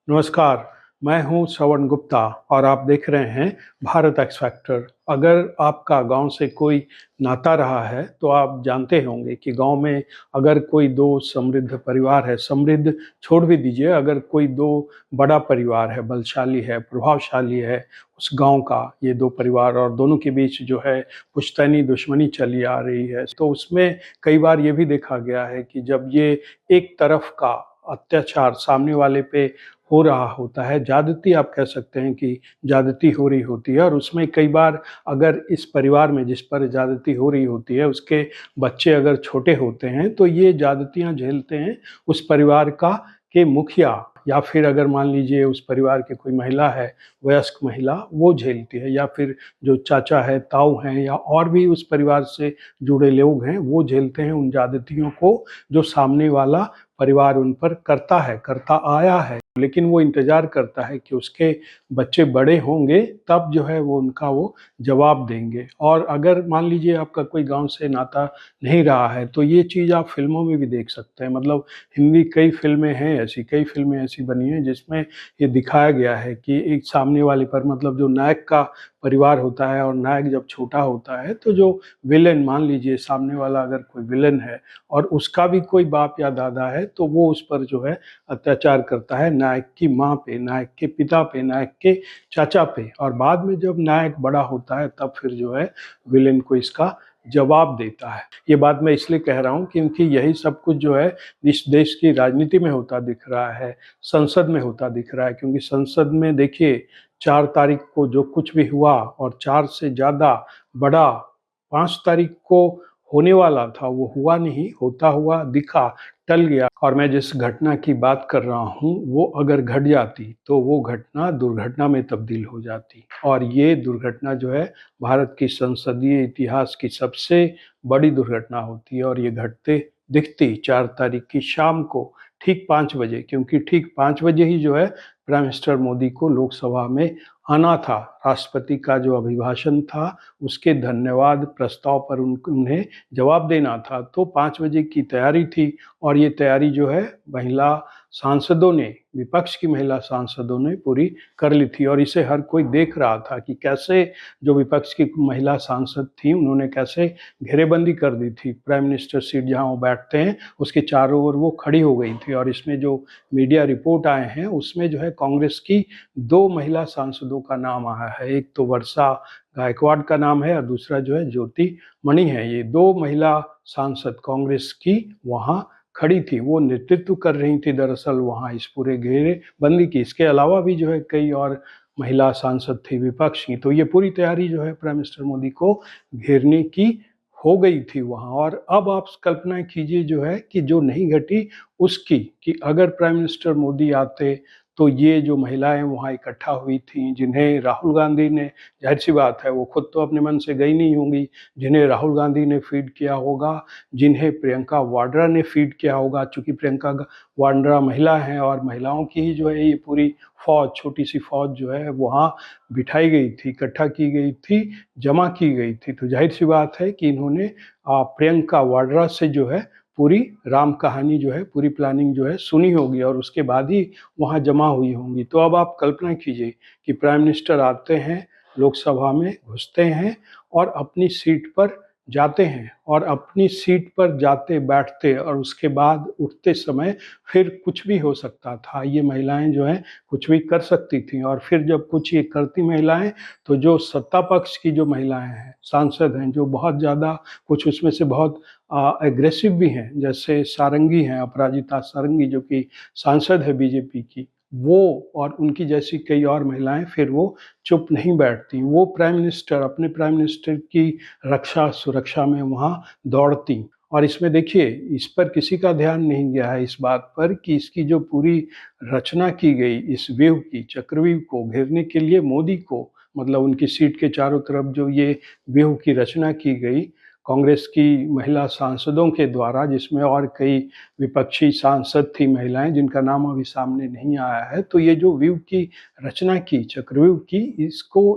नमस्कार, मैं हूँ श्रवण गुप्ता और आप देख रहे हैं भारत एक्स फैक्टर। अगर आपका गांव से कोई नाता रहा है तो आप जानते होंगे कि गांव में अगर कोई दो समृद्ध परिवार है, समृद्ध छोड़ भी दीजिए, अगर कोई दो बड़ा परिवार है, बलशाली है, प्रभावशाली है उस गांव का, ये दो परिवार और दोनों के बीच जो है पुश्तैनी दुश्मनी चली आ रही है, तो उसमें कई बार ये भी देखा गया है कि जब ये एक तरफ का अत्याचार सामने वाले पे हो रहा होता है, ज्यादती आप कह सकते हैं कि ज्यादती हो रही होती है, और उसमें कई बार अगर इस परिवार में जिस पर ज्यादती हो रही होती है उसके बच्चे अगर छोटे होते हैं तो ये ज्यादतियां झेलते हैं उस परिवार का के मुखिया, या फिर अगर मान लीजिए उस परिवार की कोई महिला है, वयस्क महिला, वो झेलती है, या फिर जो चाचा है, ताऊ हैं, या और भी उस परिवार से जुड़े लोग हैं, वो झेलते हैं उन ज्यादतियों को जो सामने वाला परिवार उन पर करता आया है। लेकिन वो इंतजार करता है कि उसके बच्चे बड़े होंगे तब जो है वो उनका वो जवाब देंगे। और अगर मान लीजिए आपका कोई गांव से नाता नहीं रहा है तो ये चीज़ आप फिल्मों में भी देख सकते हैं। मतलब हिंदी कई फिल्में हैं ऐसी, कई फिल्में ऐसी बनी हैं जिसमें ये दिखाया गया है कि एक सामने वाले पर, मतलब जो नायक का परिवार होता है और नायक जब छोटा होता है तो जो विलेन, मान लीजिए सामने वाला अगर कोई विलेन है और उसका भी कोई बाप या दादा है तो वो उस पर जो है अत्याचार करता है, नायक की माँ पे, नायक के पिता पे, नायक के चाचा पे, और बाद में जब नायक बड़ा होता है तब फिर जो है विलेन को इसका जवाब देता है। ये बात मैं इसलिए कह रहा हूँ क्योंकि यही सब कुछ जो है इस देश की राजनीति में होता दिख रहा है, संसद में होता दिख रहा है। क्योंकि संसद में देखिए 4 तारीख को जो कुछ भी हुआ, और 4 से ज़्यादा बड़ा 5 तारीख को होने वाला था वो हुआ नहीं, होता हुआ दिखा, टल गया। और मैं जिस घटना की बात कर रहा हूँ वो अगर घट जाती तो वो घटना दुर्घटना में तब्दील हो जाती, और ये दुर्घटना जो है भारत की संसदीय इतिहास की सबसे बड़ी दुर्घटना होती है। और ये घटते दिखती 4 तारीख की शाम को ठीक 5 बजे, क्योंकि ठीक 5 बजे ही जो है प्राइम मिनिस्टर मोदी को लोकसभा में आना था। राष्ट्रपति का जो अभिभाषण था उसके धन्यवाद प्रस्ताव पर उन्हें जवाब देना था, तो 5 बजे की तैयारी थी। और ये तैयारी जो है महिला सांसदों ने, विपक्ष की महिला सांसदों ने पूरी कर ली थी, और इसे हर कोई देख रहा था कि कैसे जो विपक्ष की महिला सांसद थी उन्होंने कैसे घेरेबंदी कर दी थी। प्राइम मिनिस्टर सीट जहां वो बैठते हैं उसके चारों ओर वो खड़ी हो गई थी। और इसमें जो मीडिया रिपोर्ट आए हैं उसमें जो है कांग्रेस की 2 महिला सांसदों का नाम आया है। एक तो वर्षा गायकवाड़ का नाम है और दूसरा जो है ज्योति मणि है। ये 2 महिला सांसद कांग्रेस की वहां खड़ी थी, वो नेतृत्व कर रही थी दरअसल वहां इस पूरे घेरेबंदी की। इसके अलावा भी जो है कई और महिला सांसद थी विपक्ष की। तो ये पूरी तैयारी जो है प्राइम मिनिस्टर मोदी को घेरने की हो गई थी वहां। और अब आप कल्पना कीजिए जो है कि जो नहीं घटी उसकी, कि अगर प्राइम मिनिस्टर मोदी आते तो ये जो महिलाएं वहां इकट्ठा हुई थी, जिन्हें राहुल गांधी ने, जाहिर सी बात है वो खुद तो अपने मन से गई नहीं होंगी, जिन्हें राहुल गांधी ने फीड किया होगा, जिन्हें प्रियंका वाड्रा ने फीड किया होगा, चूंकि प्रियंका वाड्रा महिला हैं और महिलाओं की ही जो है ये पूरी फौज, छोटी सी फौज जो है वहाँ बिठाई गई थी, इकट्ठा की गई थी, जमा की गई थी। तो जाहिर सी बात है कि इन्होंने प्रियंका वाड्रा से जो है पूरी राम कहानी जो है, पूरी प्लानिंग जो है सुनी होगी, और उसके बाद ही वहाँ जमा हुई होंगी। तो अब आप कल्पना कीजिए कि प्राइम मिनिस्टर आते हैं, लोकसभा में घुसते हैं और अपनी सीट पर जाते हैं, और अपनी सीट पर जाते बैठते और उसके बाद उठते समय फिर कुछ भी हो सकता था। ये महिलाएं जो हैं कुछ भी कर सकती थी, और फिर जब कुछ ये करती महिलाएं तो जो सत्ता पक्ष की जो महिलाएं हैं, सांसद हैं, जो बहुत ज़्यादा, कुछ उसमें से बहुत एग्रेसिव भी हैं, जैसे सारंगी हैं, अपराजिता सारंगी जो कि सांसद है बीजेपी की, वो और उनकी जैसी कई और महिलाएं, फिर वो चुप नहीं बैठती, वो प्राइम मिनिस्टर, अपने प्राइम मिनिस्टर की रक्षा सुरक्षा में वहाँ दौड़ती। और इसमें देखिए इस पर किसी का ध्यान नहीं गया है, इस बात पर कि इसकी जो पूरी रचना की गई, इस व्यूह की, चक्रव्यूह को घेरने के लिए मोदी को, मतलब उनकी सीट के चारों तरफ जो ये व्यूह की रचना की गई, कांग्रेस की महिला सांसदों के द्वारा, जिसमें और कई विपक्षी सांसद थी महिलाएं जिनका नाम अभी सामने नहीं आया है। तो ये जो व्यूह की रचना की, चक्रव्यूह की,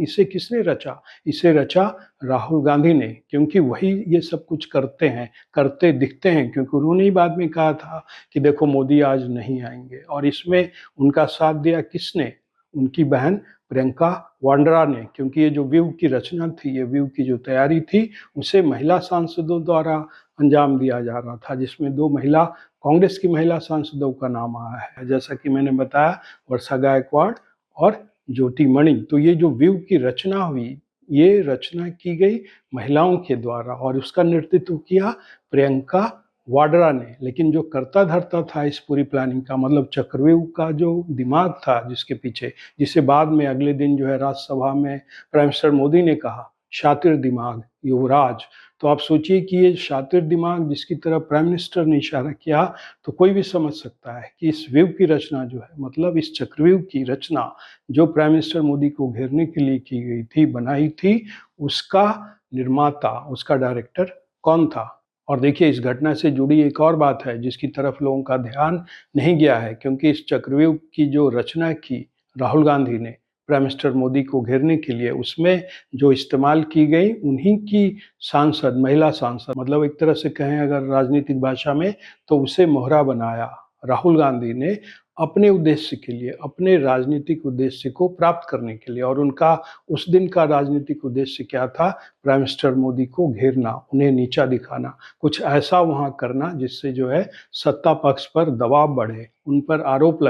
इसे किसने रचा? इसे रचा राहुल गांधी ने, क्योंकि वही ये सब कुछ करते हैं, करते दिखते हैं, क्योंकि उन्होंने ही बाद में कहा था कि देखो मोदी आज नहीं आएंगे। और इसमें उनका साथ दिया किसने? उनकी बहन प्रियंका वाड्रा ने, क्योंकि ये जो व्यूह की रचना थी, ये व्यूह की जो तैयारी थी, उसे महिला सांसदों द्वारा अंजाम दिया जा रहा था, जिसमें दो महिला कांग्रेस की महिला सांसदों का नाम आया है, जैसा कि मैंने बताया, वर्षा गायकवाड़ और ज्योति मणि। तो ये जो व्यूह की रचना हुई, ये रचना की गई महिलाओं के द्वारा और उसका नेतृत्व किया प्रियंका वाड्रा ने। लेकिन जो करता धरता था इस पूरी प्लानिंग का, मतलब चक्रव्यूह का जो दिमाग था जिसके पीछे, जिसे बाद में अगले दिन जो है राज्यसभा में प्राइम मिनिस्टर मोदी ने कहा शातिर दिमाग युवराज। तो आप सोचिए कि ये शातिर दिमाग जिसकी तरफ प्राइम मिनिस्टर ने इशारा किया, तो कोई भी समझ सकता है कि इस व्यूह की रचना जो है, मतलब इस चक्रव्यूह की रचना जो प्राइम मिनिस्टर मोदी को घेरने के लिए की गई थी, बनाई थी, उसका निर्माता, उसका डायरेक्टर कौन था? और देखिए, इस घटना से जुड़ी एक और बात है जिसकी तरफ लोगों का ध्यान नहीं गया है, क्योंकि इस चक्रव्यूह की जो रचना की राहुल गांधी ने प्राइम मिनिस्टर मोदी को घेरने के लिए, उसमें जो इस्तेमाल की गई उन्हीं की सांसद, महिला सांसद, मतलब एक तरह से कहें अगर राजनीतिक भाषा में, तो उसे मोहरा बनाया राहुल गांधी ने अपने उद्देश्य के लिए, अपने राजनीतिक उद्देश्य को प्राप्त करने के लिए। और उनका उस दिन का राजनीतिक उद्देश्य क्या था? प्राइम मिनिस्टर मोदी को घेरना, उन्हें नीचा दिखाना, कुछ ऐसा वहां करना जिससे जो है सत्ता पक्ष पर दबाव बढ़े, उन पर आरोप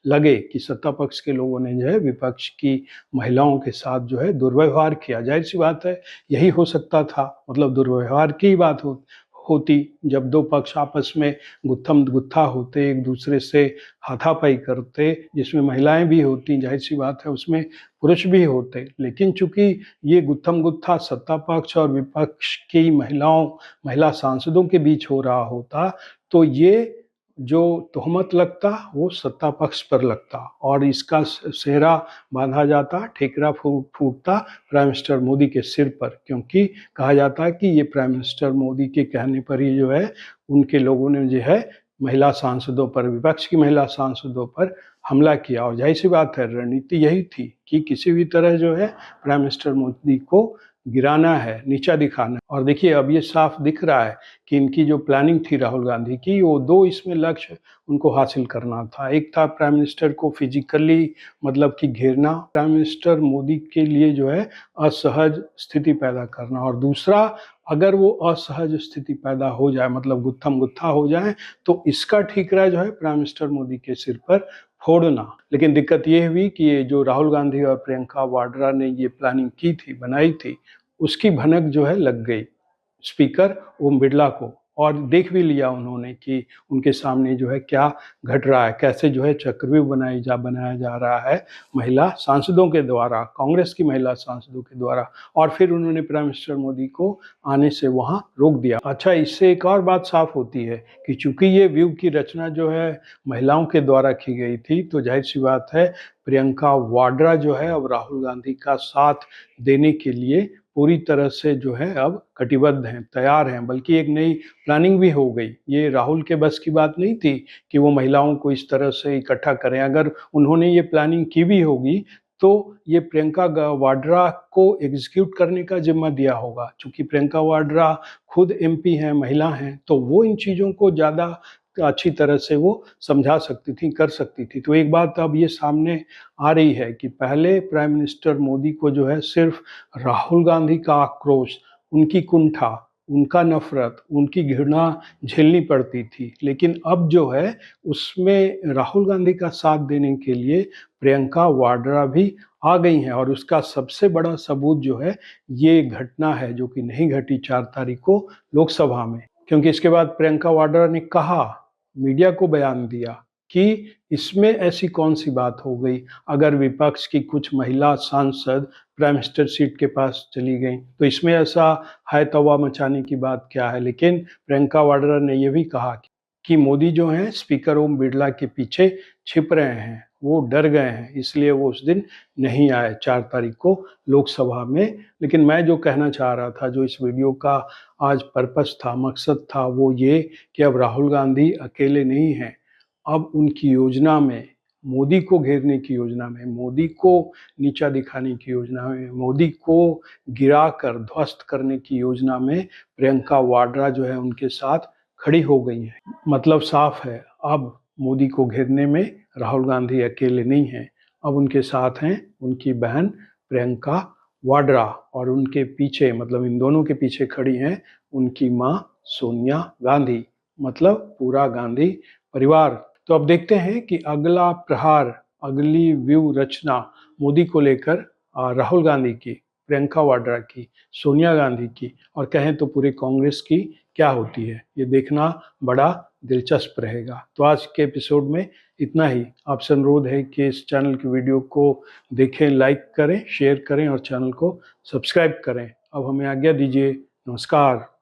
लगे कि सत्ता पक्ष के लोगों ने जो है विपक्ष की महिलाओं के साथ जो है दुर्व्यवहार किया। जाहिर सी बात है, यही हो सकता था, मतलब दुर्व्यवहार की ही बात होती जब दो पक्ष आपस में गुत्थम गुत्था होते, एक दूसरे से हाथापाई करते, जिसमें महिलाएं भी होती, जाहिर सी बात है उसमें पुरुष भी होते। लेकिन चूंकि ये गुत्थम गुत्था सत्ता पक्ष और विपक्ष की महिला सांसदों के बीच हो रहा होता, तो ये जो तोहमत लगता वो सत्ता पक्ष पर लगता और इसका सेहरा बांधा जाता, ठेकरा फूटता प्राइम मिनिस्टर मोदी के सिर पर, क्योंकि कहा जाता है कि ये प्राइम मिनिस्टर मोदी के कहने पर ही जो है उनके लोगों ने जो है महिला सांसदों पर, विपक्ष की महिला सांसदों पर हमला किया। और जाहिर सी बात है, रणनीति यही थी कि किसी भी तरह जो है प्राइम मिनिस्टर मोदी को गिराना है, नीचा दिखाना। और देखिए, अब ये साफ दिख रहा है कि इनकी जो प्लानिंग थी राहुल गांधी की, वो दो इसमें लक्ष्य उनको हासिल करना था। एक था प्राइम मिनिस्टर को फिजिकली, मतलब कि घेरना, प्राइम मिनिस्टर मोदी के लिए जो है असहज स्थिति पैदा करना, और दूसरा, अगर वो असहज स्थिति पैदा हो जाए, मतलब गुत्थम गुत्था हो जाए, तो इसका ठीकरा जो है प्राइम मिनिस्टर मोदी के सिर पर फोड़ना। लेकिन दिक्कत ये हुई कि ये जो राहुल गांधी और प्रियंका वाड्रा ने ये प्लानिंग की थी, बनाई थी, उसकी भनक जो है लग गई स्पीकर ओम बिरला को, और देख भी लिया उन्होंने कि उनके सामने जो है क्या घट रहा है, कैसे जो है चक्रव्यूह बनाया जा रहा है महिला सांसदों के द्वारा, कांग्रेस की महिला सांसदों के द्वारा। और फिर उन्होंने प्राइम मिनिस्टर मोदी को आने से वहां रोक दिया। अच्छा, इससे एक और बात साफ होती है कि चूंकि ये व्यूह की रचना जो है महिलाओं के द्वारा की गई थी, तो जाहिर सी बात है प्रियंका वाड्रा जो है अब राहुल गांधी का साथ देने के लिए पूरी तरह से जो है अब कटिबद्ध हैं, तैयार हैं, बल्कि एक नई प्लानिंग भी हो गई। ये राहुल के बस की बात नहीं थी कि वो महिलाओं को इस तरह से इकट्ठा करें। अगर उन्होंने ये प्लानिंग की भी होगी तो ये प्रियंका वाड्रा को एग्जीक्यूट करने का जिम्मा दिया होगा। चूंकि प्रियंका वाड्रा खुद एमपी हैं, महिला हैं, तो वो इन चीज़ों को ज़्यादा अच्छी तरह से वो समझा सकती थी, कर सकती थी। तो एक बात अब ये सामने आ रही है कि पहले प्राइम मिनिस्टर मोदी को जो है सिर्फ राहुल गांधी का आक्रोश, उनकी कुंठा, उनका नफरत, उनकी घृणा झेलनी पड़ती थी। लेकिन अब जो है उसमें राहुल गांधी का साथ देने के लिए प्रियंका वाड्रा भी आ गई हैं, और उसका सबसे बड़ा सबूत जो है ये घटना है, जो कि नहीं घटी 4 तारीख को लोकसभा में। क्योंकि इसके बाद प्रियंका वाड्रा ने कहा, मीडिया को बयान दिया कि इसमें ऐसी कौन सी बात हो गई अगर विपक्ष की कुछ महिला सांसद प्राइम मिनिस्टर सीट के पास चली गई, तो इसमें ऐसा है तौबा मचाने की बात क्या है। लेकिन प्रियंका वाड्रा ने यह भी कहा कि मोदी जो हैं स्पीकर ओम बिरला के पीछे छिप रहे हैं, वो डर गए हैं, इसलिए वो उस दिन नहीं आए 4 तारीख को लोकसभा में। लेकिन मैं जो कहना चाह रहा था, जो इस वीडियो का आज पर्पस था, मकसद था, वो ये कि अब राहुल गांधी अकेले नहीं हैं। अब उनकी योजना में, मोदी को घेरने की योजना में, मोदी को नीचा दिखाने की योजना में, मोदी को गिराकर ध्वस्त करने की योजना में प्रियंका वाड्रा जो है उनके साथ खड़ी हो गई हैं। मतलब साफ है, अब मोदी को घेरने में राहुल गांधी अकेले नहीं हैं। अब उनके साथ हैं उनकी बहन प्रियंका वाड्रा, और उनके पीछे, मतलब इन दोनों के पीछे खड़ी हैं उनकी मां सोनिया गांधी, मतलब पूरा गांधी परिवार। तो अब देखते हैं कि अगला प्रहार, अगली व्यू रचना मोदी को लेकर राहुल गांधी की, प्रियंका वाड्रा की, सोनिया गांधी की, और कहें तो पूरे कांग्रेस की क्या होती है। ये देखना बड़ा दिलचस्प रहेगा। तो आज के एपिसोड में इतना ही। आपसे अनुरोध है कि इस चैनल की वीडियो को देखें, लाइक करें, शेयर करें और चैनल को सब्सक्राइब करें। अब हमें आज्ञा दीजिए। नमस्कार।